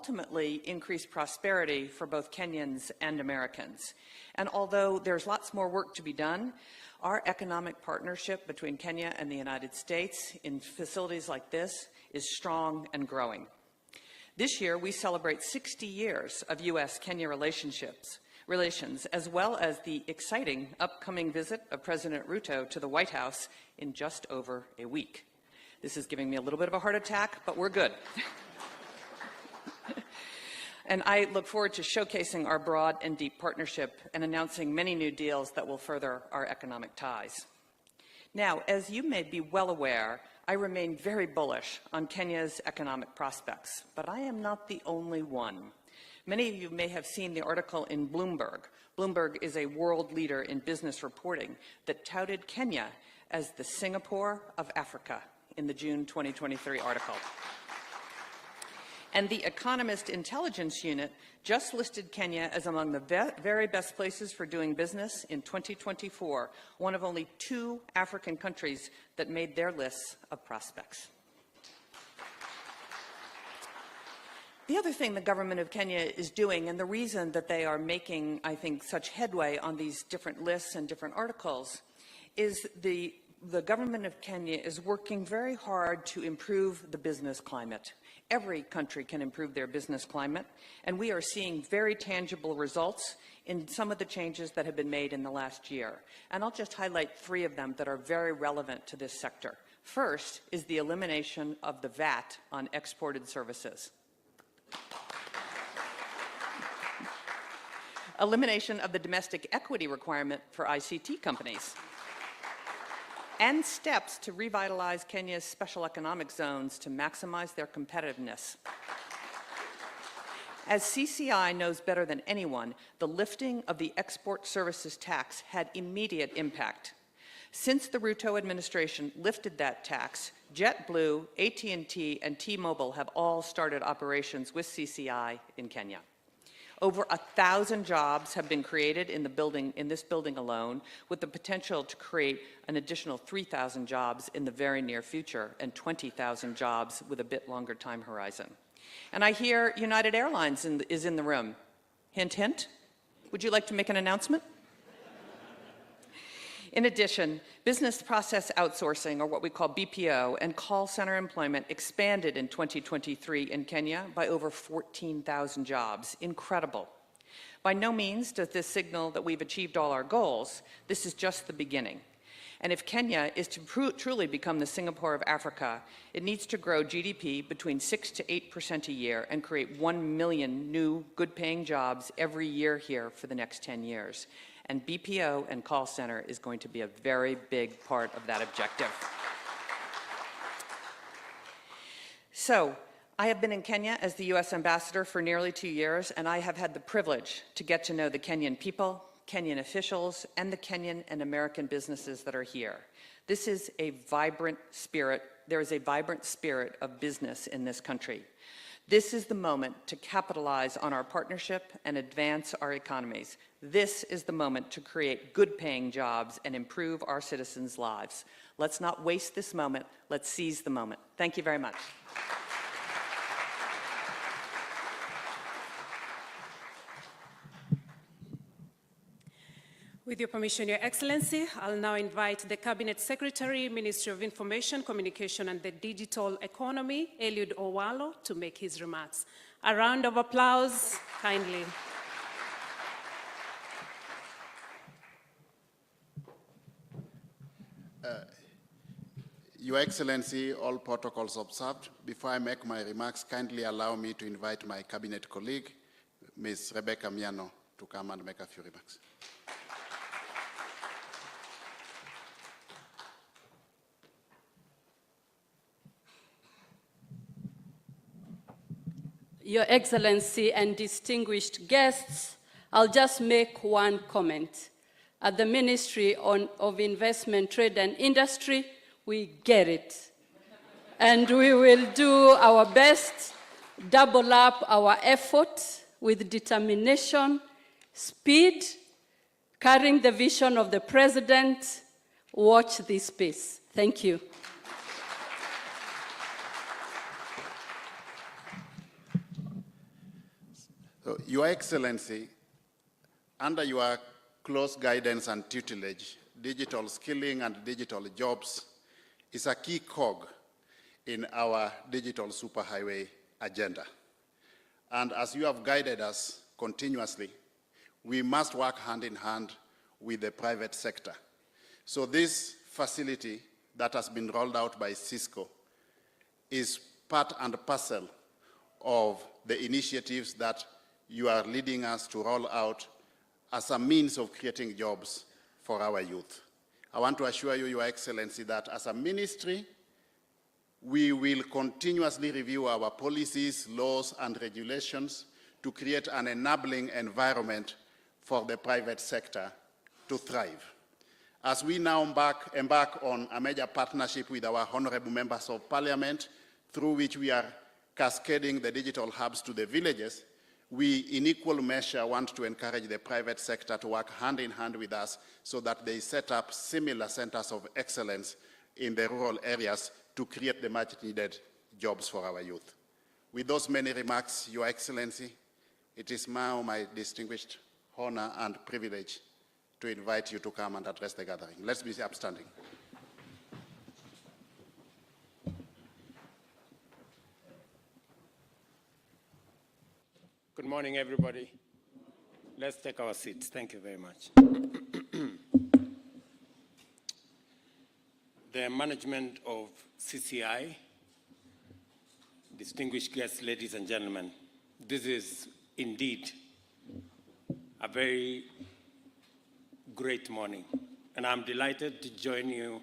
ultimately increase prosperity for both Kenyans and Americans. And although there's lots more work to be done, our economic partnership between Kenya and the United States in facilities like this is strong and growing. This year, we celebrate 60 years of U.S.-Kenya relations, as well as the exciting upcoming visit of President Ruto to the White House in just over a week. This is giving me a little bit of a heart attack, but we're good. And I look forward to showcasing our broad and deep partnership and announcing many new deals that will further our economic ties. Now, as you may be well aware, I remain very bullish on Kenya's economic prospects, but I am not the only one. Many of you may have seen the article in Bloomberg. Bloomberg is a world leader in business reporting that touted Kenya as the Singapore of Africa in the June 2023 article. And the Economist Intelligence Unit just listed Kenya as among the very best places for doing business in 2024, one of only 2 African countries that made their lists of prospects. The other thing the government of Kenya is doing, and the reason that they are making, I think, such headway on these different lists and different articles, is the government of Kenya is working very hard to improve the business climate. Every country can improve their business climate, and we are seeing very tangible results in some of the changes that have been made in the last year. And I'll just highlight 3 of them that are very relevant to this sector. First is the elimination of the VAT on exported services. Elimination of the domestic equity requirement for ICT companies. And steps to revitalize Kenya's special economic zones to maximize their competitiveness. As CCI knows better than anyone, the lifting of the export services tax had immediate impact. Since the Ruto administration lifted that tax, JetBlue, AT&T, and T-Mobile have all started operations with CCI in Kenya. Over 1,000 jobs have been created in this building alone, with the potential to create an additional 3,000 jobs in the very near future and 20,000 jobs with a bit longer time horizon. And I hear United Airlines is in the room. Hint, hint. Would you like to make an announcement? In addition, business process outsourcing, or what we call BPO, and call center employment expanded in 2023 in Kenya by over 14,000 jobs. Incredible. By no means does this signal that we've achieved all our goals. This is just the beginning. And if Kenya is to truly become the Singapore of Africa, it needs to grow GDP between 6 to 8% a year and create 1 million new good-paying jobs every year here for the next 10 years. And BPO and call center is going to be a very big part of that objective. So, I have been in Kenya as the U.S. ambassador for nearly 2 years, and I have had the privilege to get to know the Kenyan people, Kenyan officials, and the Kenyan and American businesses that are here. This is a vibrant spirit. There is a vibrant spirit of business in this country. This is the moment to capitalize on our partnership and advance our economies. This is the moment to create good-paying jobs and improve our citizens' lives. Let's not waste this moment. Let's seize the moment. Thank you very much. With your permission, Your Excellency, I'll now invite the Cabinet Secretary, Ministry of Information, Communication and the Digital Economy, Eliud Owalo, to make his remarks. A round of applause, kindly. Your Excellency, all protocols observed. Before I make my remarks, kindly allow me to invite my Cabinet colleague, Ms. Rebecca Miano, to come and make a few remarks. Your Excellency and distinguished guests, I'll just make one comment. At the Ministry of Investment, Trade and Industry, we get it. And we will do our best, double up our effort with determination, speed, carrying the vision of the President. Watch this space. Thank you. So, Your Excellency, under your close guidance and tutelage, digital skilling and digital jobs is a key cog in our digital superhighway agenda. And as you have guided us continuously, we must work hand in hand with the private sector. So this facility that has been rolled out by Cisco is part and parcel of the initiatives that you are leading us to roll out as a means of creating jobs for our youth. I want to assure you, Your Excellency, that as a ministry, we will continuously review our policies, laws, and regulations to create an enabling environment for the private sector to thrive. As we now embark on a major partnership with our honorable members of parliament, through which we are cascading the digital hubs to the villages, we in equal measure want to encourage the private sector to work hand in hand with us so that they set up similar centers of excellence in the rural areas to create the much needed jobs for our youth. With those many remarks, Your Excellency, it is now my distinguished honor and privilege to invite you to come and address the gathering. Let's be upstanding. Good morning, everybody. Let's take our seats. Thank you very much. The management of CCI, distinguished guests, ladies and gentlemen, this is indeed a very great morning, and I'm delighted to join you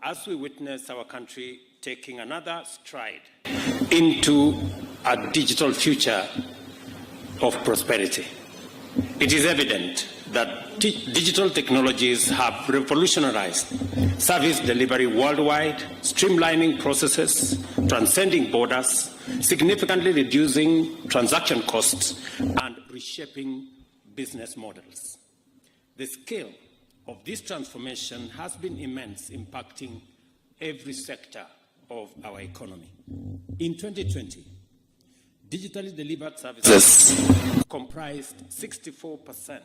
as we witness our country taking another stride into a digital future of prosperity. It is evident that digital technologies have revolutionized service delivery worldwide, streamlining processes, transcending borders, significantly reducing transaction costs, and reshaping business models. The scale of this transformation has been immense, impacting every sector of our economy. In 2020, digitally delivered services comprised 64%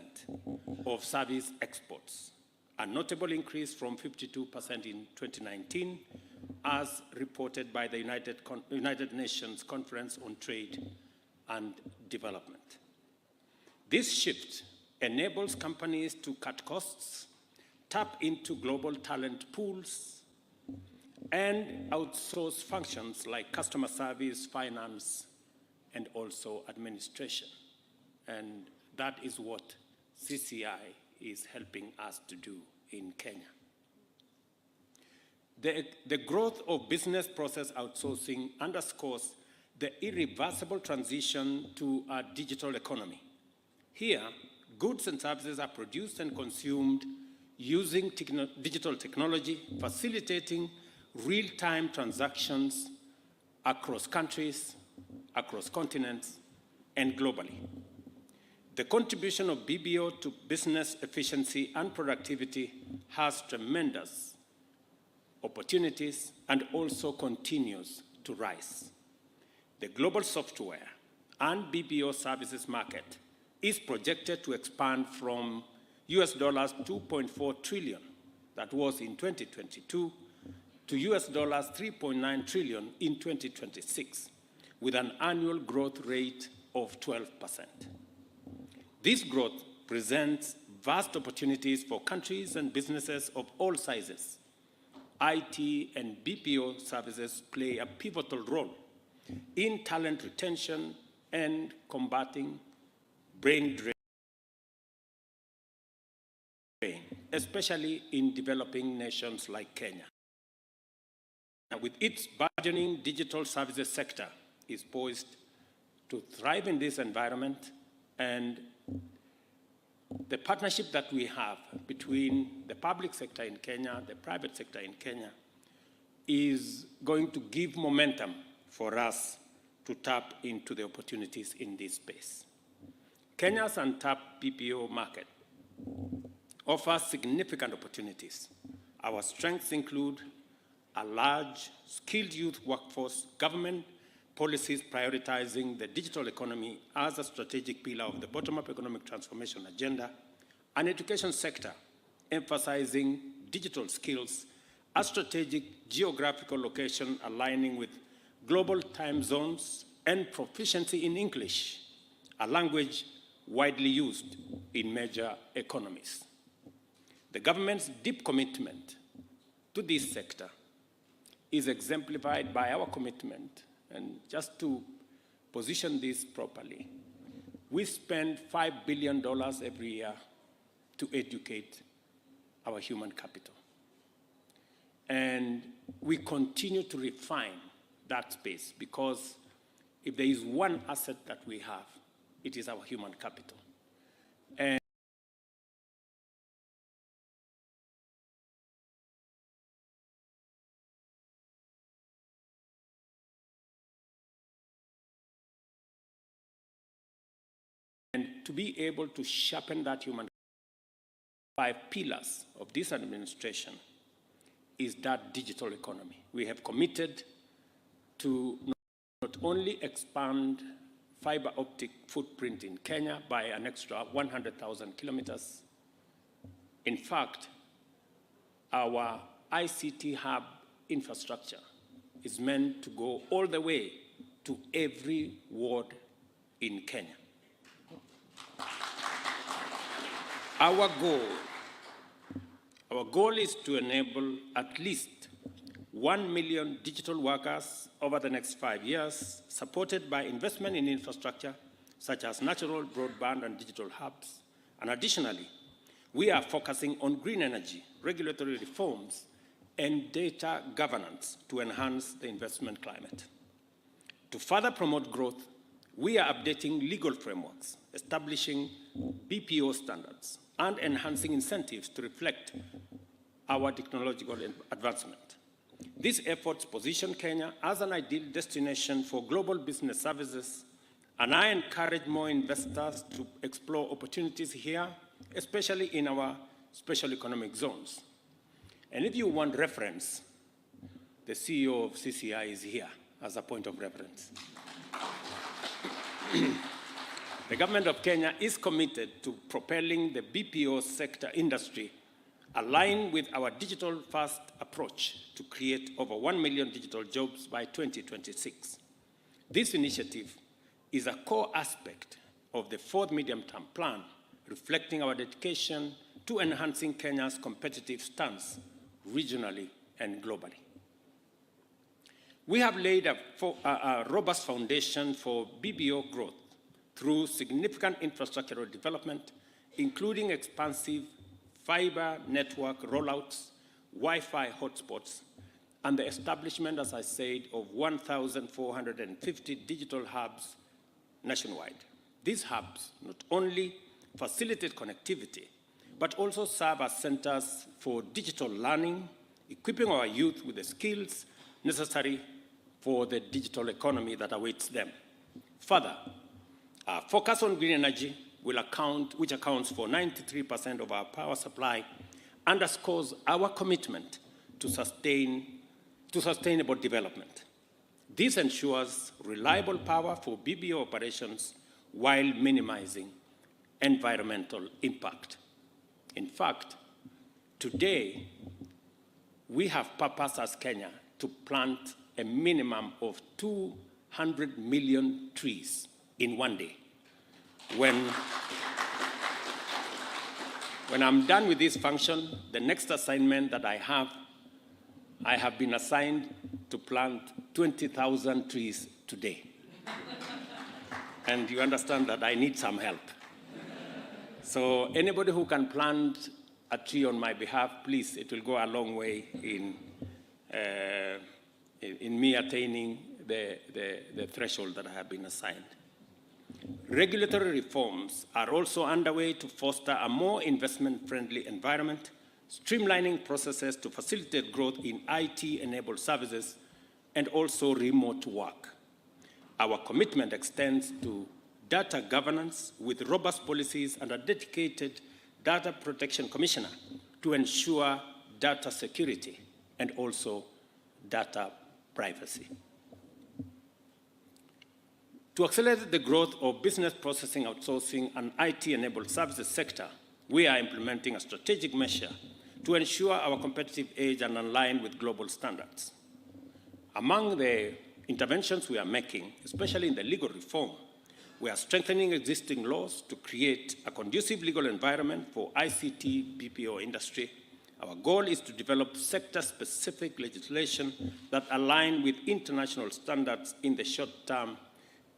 of service exports, a notable increase from 52% in 2019, as reported by the United Nations Conference on Trade and Development. This shift enables companies to cut costs, tap into global talent pools, and outsource functions like customer service, finance, and also administration. And that is what CCI is helping us to do in Kenya. The growth of business process outsourcing underscores the irreversible transition to a digital economy. Here, goods and services are produced and consumed using digital technology, facilitating real-time transactions across countries, across continents, and globally. The contribution of BBO to business efficiency and productivity has tremendous opportunities and also continues to rise. The global software and BBO services market is projected to expand from US $2.4 trillion, that was in 2022, to US $3.9 trillion in 2026, with an annual growth rate of 12%. This growth presents vast opportunities for countries and businesses of all sizes. IT and BPO services play a pivotal role in talent retention and combating brain drain, especially in developing nations like Kenya. And with its burgeoning digital services sector, is poised to thrive in this environment, and the partnership that we have between the public sector in Kenya, the private sector in Kenya, is going to give momentum for us to tap into the opportunities in this space. Kenya's untapped BPO market offers significant opportunities. Our strengths include a large, skilled youth workforce, government policies prioritizing the digital economy as a strategic pillar of the bottom-up economic transformation agenda, an education sector emphasizing digital skills, a strategic geographical location aligning with global time zones, and proficiency in English, a language widely used in major economies. The government's deep commitment to this sector is exemplified by our commitment, and just to position this properly, we spend $5 billion every year to educate our human capital. And we continue to refine that space because if there is one asset that we have, it is our human capital. And to be able to sharpen that human 5 pillars of this administration is that digital economy. We have committed to not only expand fiber optic footprint in Kenya by an extra 100,000 kilometers. In fact, our ICT hub infrastructure is meant to go all the way to every ward in Kenya. Our goal is to enable at least 1 million digital workers over the next 5 years, supported by investment in infrastructure such as natural broadband and digital hubs. And additionally, we are focusing on green energy, regulatory reforms, and data governance to enhance the investment climate. To further promote growth, we are updating legal frameworks, establishing BPO standards, and enhancing incentives to reflect our technological advancement. These efforts position Kenya as an ideal destination for global business services, and I encourage more investors to explore opportunities here, especially in our special economic zones. And if you want reference, the CEO of CCI is here as a point of reference. The government of Kenya is committed to propelling the BPO sector industry aligned with our digital-first approach to create over 1 million digital jobs by 2026. This initiative is a core aspect of the 4th medium-term plan, reflecting our dedication to enhancing Kenya's competitive stance regionally and globally. We have laid a robust foundation for BPO growth through significant infrastructural development, including expansive fiber network rollouts, Wi-Fi hotspots, and the establishment, as I said, of 1,450 digital hubs nationwide. These hubs not only facilitate connectivity, but also serve as centers for digital learning, equipping our youth with the skills necessary for the digital economy that awaits them. Further, our focus on green energy, which accounts for 93% of our power supply, underscores our commitment to sustainable development. This ensures reliable power for BPO operations while minimizing environmental impact. In fact, today, we have purpose as Kenya to plant a minimum of 200 million trees in one day. When I'm done with this function, the next assignment that I have been assigned to plant 20,000 trees today. And you understand that I need some help. So anybody who can plant a tree on my behalf, please, it will go a long way in me attaining the threshold that I have been assigned. Regulatory reforms are also underway to foster a more investment-friendly environment, streamlining processes to facilitate growth in IT-enabled services and also remote work. Our commitment extends to data governance with robust policies and a dedicated data protection commissioner to ensure data security and also data privacy. To accelerate the growth of business processing, outsourcing, and IT-enabled services sector, we are implementing a strategic measure to ensure our competitive edge and align with global standards. Among the interventions we are making, especially in the legal reform, we are strengthening existing laws to create a conducive legal environment for ICT BPO industry. Our goal is to develop sector-specific legislation that align with international standards in the short term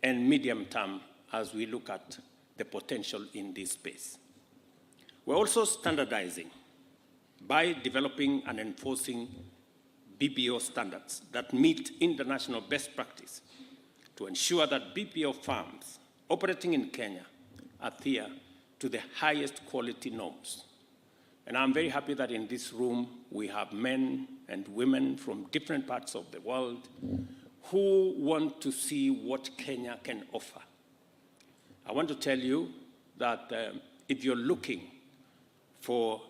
and medium term as we look at the potential in this space. We're also standardizing by developing and enforcing BPO standards that meet international best practice to ensure that BPO firms operating in Kenya adhere to the highest quality norms. And I'm very happy that in this room we have men and women from different parts of the world who want to see what Kenya can offer. I want to tell you that if you're looking for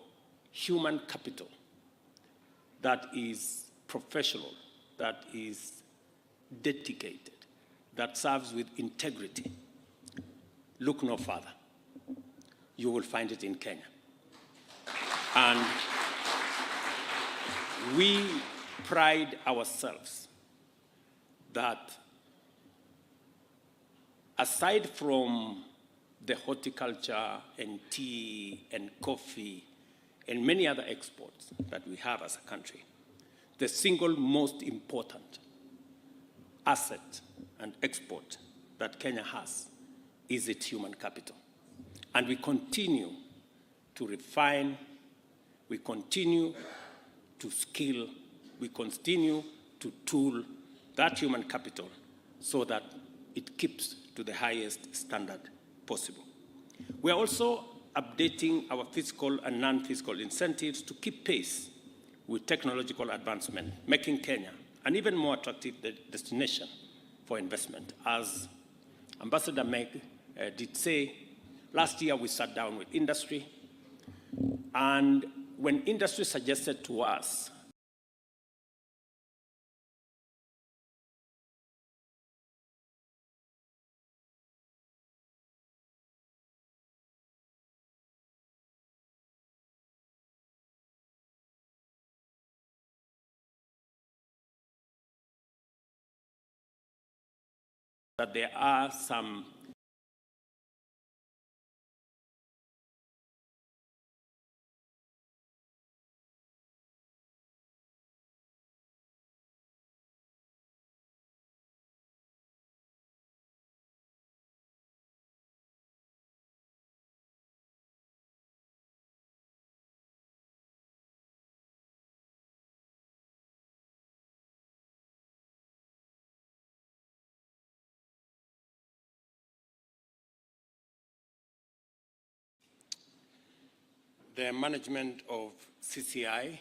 human capital that is professional, that is dedicated, that serves with integrity, look no further. You will find it in Kenya. And we pride ourselves that aside from the horticulture and tea and coffee and many other exports that we have as a country, the single most important asset and export that Kenya has is its human capital. And we continue to refine, we continue to skill, we continue to tool that human capital so that it keeps to the highest standard possible. We are also updating our fiscal and non-fiscal incentives to keep pace with technological advancement, making Kenya an even more attractive destination for investment. As Ambassador Meg did say, last year we sat down with industry, and when industry suggested to us that there are some the management of CCI,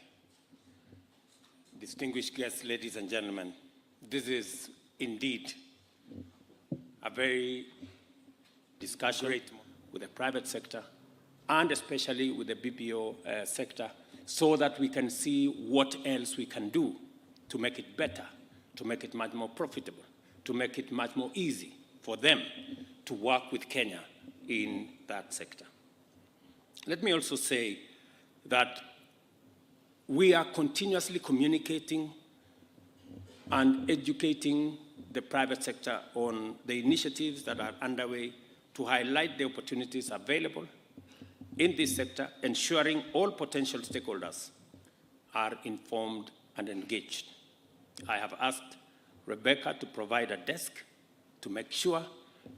distinguished guests, ladies and gentlemen, this is indeed a very discussion with the private sector and especially with the BPO sector so that we can see what else we can do to make it better, to make it much more profitable, to make it much more easy for them to work with Kenya in that sector. Let me also say that we are continuously communicating and educating the private sector on the initiatives that are underway to highlight the opportunities available in this sector, ensuring all potential stakeholders are informed and engaged. I have asked Rebecca to provide a desk to make sure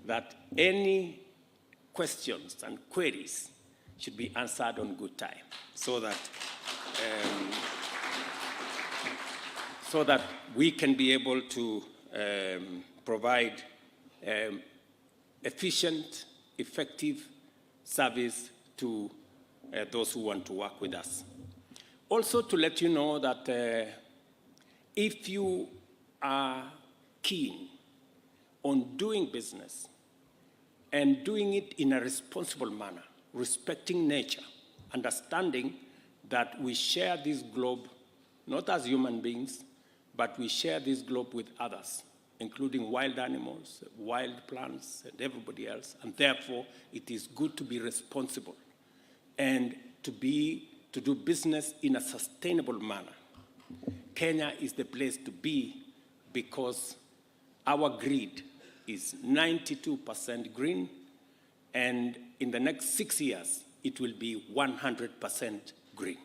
that any questions and queries should be answered on good time so that we can be able to provide efficient, effective service to those who want to work with us. Also to let you know that if you are keen on doing business and doing it in a responsible manner, respecting nature, understanding that we share this globe not as human beings, but we share this globe with others. including wild animals, wild plants, and everybody else. And therefore, it is good to be responsible and to do business in a sustainable manner. Kenya is the place to be because our grid is 92% green, and in the next 6 years, it will be 100% green.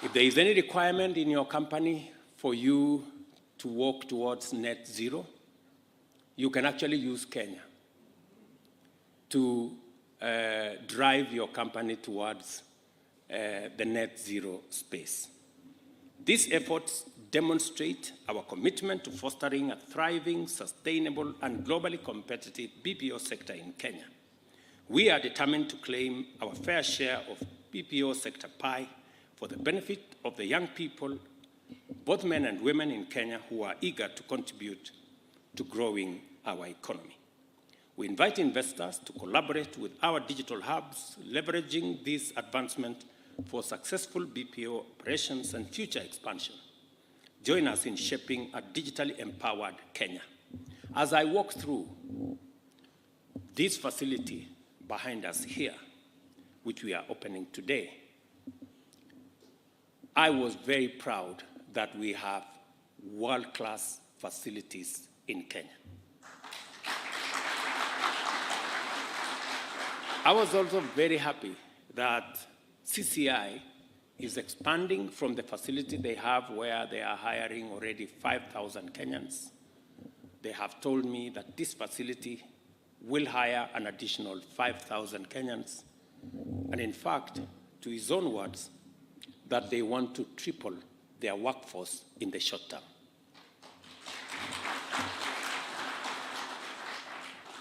If there is any requirement in your company for you to work towards net zero, you can actually use Kenya to drive your company towards the net zero space. These efforts demonstrate our commitment to fostering a thriving, sustainable, and globally competitive BPO sector in Kenya. We are determined to claim our fair share of BPO sector pie for the benefit of the young people, both men and women in Kenya, who are eager to contribute to growing our economy. We invite investors to collaborate with our digital hubs, leveraging this advancement for successful BPO operations and future expansion. Join us in shaping a digitally empowered Kenya. As I walk through this facility behind us here, which we are opening today, I was very proud that we have world-class facilities in Kenya. I was also very happy that CCI is expanding from the facility they have where they are hiring already 5,000 Kenyans. They have told me that this facility will hire an additional 5,000 Kenyans. And in fact, to his own words, that they want to triple their workforce in the short term.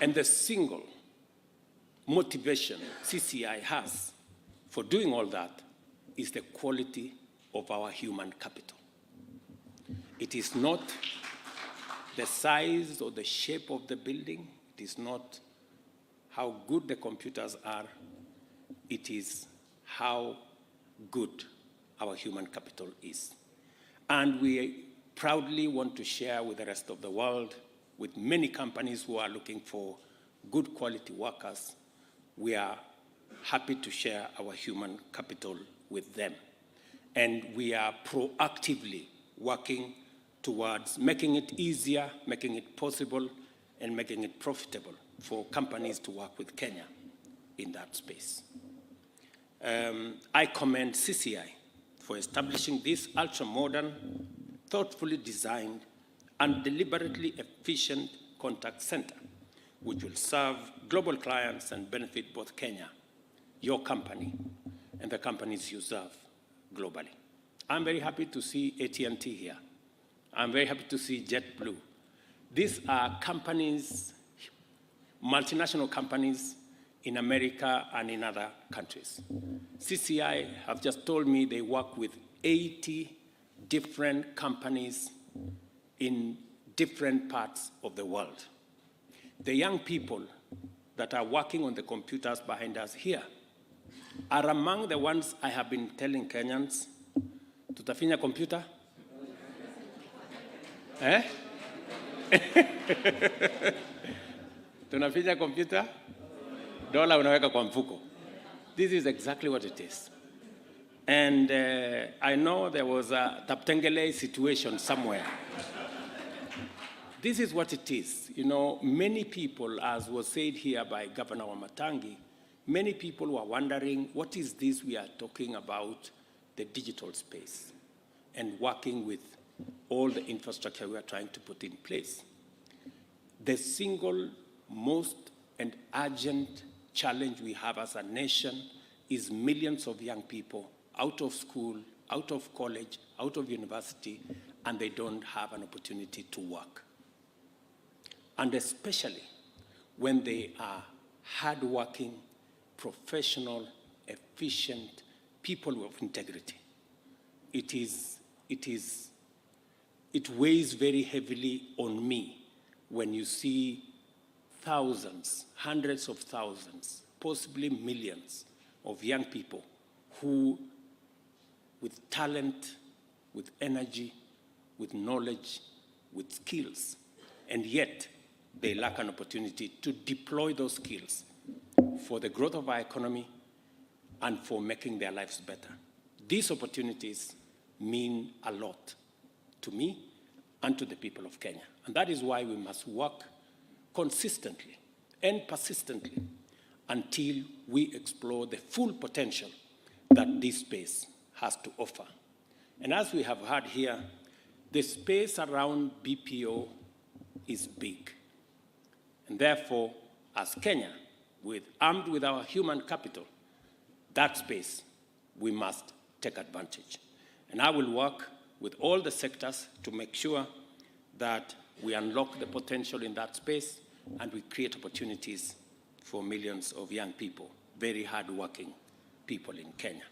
And the single motivation CCI has for doing all that is the quality of our human capital. It is not the size or the shape of the building. It is not how good the computers are. It is how good our human capital is. And we proudly want to share with the rest of the world, with many companies who are looking for good quality workers. We are happy to share our human capital with them. And we are proactively working towards making it easier, making it possible, and making it profitable for companies to work with Kenya in that space. I commend CCI for establishing this ultra-modern, thoughtfully designed, and deliberately efficient contact center, which will serve global clients and benefit both Kenya, your company, and the companies you serve globally. I'm very happy to see AT&T here. I'm very happy to see JetBlue. These are companies, multinational companies in America and in other countries. CCI have just told me they work with 80 different companies in different parts of the world. The young people that are working on the computers behind us here are among the ones I have been telling Kenyans, tutafinya computer? Eh? Tunafinya computer? Dola unaweka kwa mfuko. This is exactly what it is. And I know there was a Taptengele situation somewhere. This is what it is. You know, many people, as was said here by Governor Wamatangi, many people were wondering, what is this we are talking about, the digital space, and working with all the infrastructure we are trying to put in place. The single most and urgent challenge we have as a nation is millions of young people out of school, out of college, out of university, and they don't have an opportunity to work. And especially when they are hardworking, professional, efficient people of integrity. It weighs very heavily on me when you see thousands, hundreds of thousands, possibly millions of young people who, with talent, with energy, with knowledge, with skills, and yet they lack an opportunity to deploy those skills for the growth of our economy and for making their lives better. These opportunities mean a lot to me and to the people of Kenya. And that is why we must work consistently and persistently until we explore the full potential that this space has to offer. And as we have heard here, the space around BPO is big. And therefore, as Kenya, armed with our human capital, that space we must take advantage. And I will work with all the sectors to make sure that we unlock the potential in that space and we create opportunities for millions of young people, very hard-working people in Kenya.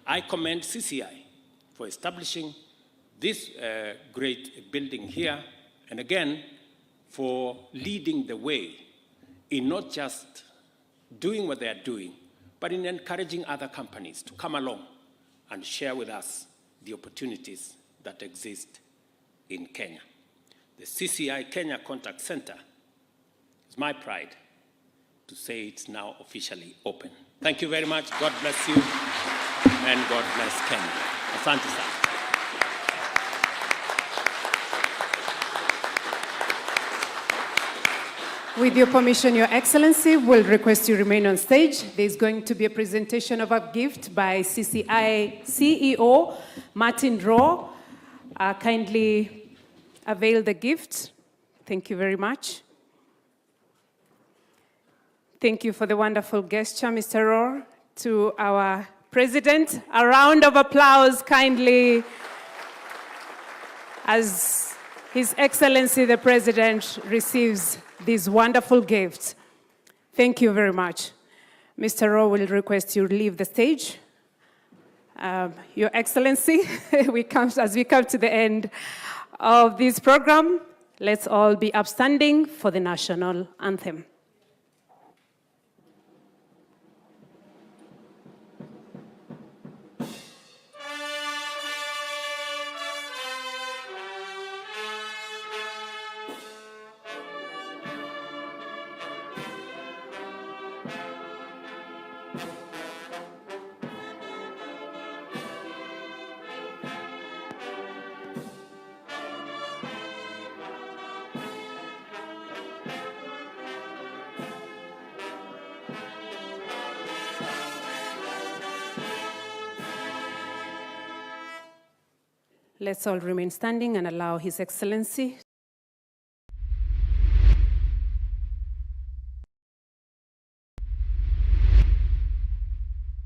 I commend CCI for establishing this great building here, and again, for leading the way in not just doing what they are doing, but in encouraging other companies to come along and share with us the opportunities that exist in Kenya. The CCI Kenya Contact Center is my pride to say it's now officially open. Thank you very much. God bless you, and God bless Kenya. Asante sana. With your permission, Your Excellency, we'll request you remain on stage. There's going to be a presentation of a gift by CCI CEO Martin Raw. Kindly avail the gift. Thank you very much. Thank you for the wonderful gesture, Mr. Raw, to our President. A round of applause, kindly, as His Excellency the President receives these wonderful gifts. Thank you very much. Mr. Raw will request you leave the stage. Your Excellency, as we come to the end of this program, let's all be upstanding for the national anthem. Let's all remain standing and allow His Excellency